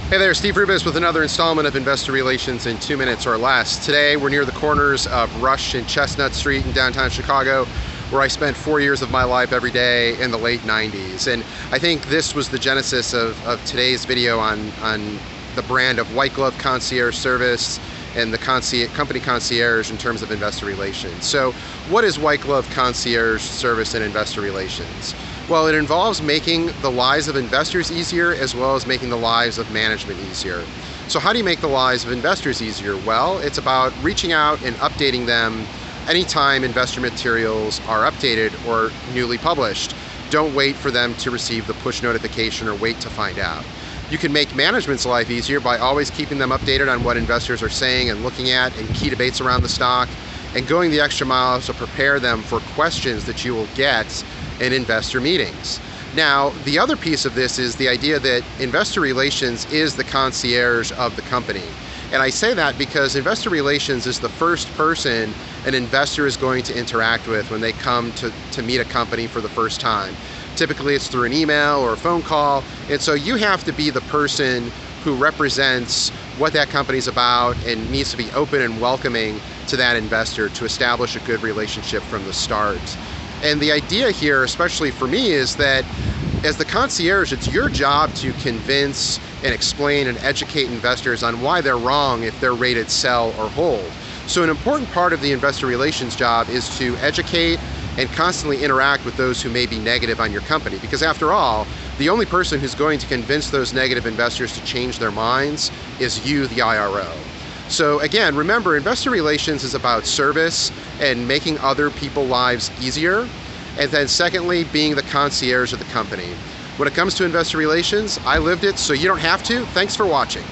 Hey there, Steve Rubis with another installment of Investor Relations in 2 minutes or less. Today we're near the corners of Rush and Chestnut Street in downtown Chicago, where I spent 4 years of my life every day in the late 90s. And I think this was the genesis of today's video on the brand of white glove concierge service and the company concierge in terms of investor relations. So what is white glove concierge service in investor relations? Well, it involves making the lives of investors easier as well as making the lives of management easier. So how do you make the lives of investors easier? Well, it's about reaching out and updating them anytime investor materials are updated or newly published. Don't wait for them to receive the push notification or wait to find out. You can make management's life easier by always keeping them updated on what investors are saying and looking at and key debates around the stock, and going the extra mile to prepare them for questions that you will get in investor meetings. Now, the other piece of this is the idea that investor relations is the concierge of the company. And I say that because investor relations is the first person an investor is going to interact with when they come to meet a company for the first time. Typically it's through an email or a phone call, and so you have to be the person who represents what that company's about and needs to be open and welcoming to that investor to establish a good relationship from the start. And the idea here, especially for me, is that as the concierge, it's your job to convince and explain and educate investors on why they're wrong if they're rated sell or hold. So an important part of the investor relations job is to educate and constantly interact with those who may be negative on your company. Because after all, the only person who's going to convince those negative investors to change their minds is you, the IRO. So again, remember, investor relations is about service and making other people's lives easier. And then secondly, being the concierge of the company. When it comes to investor relations, I lived it, so you don't have to. Thanks for watching.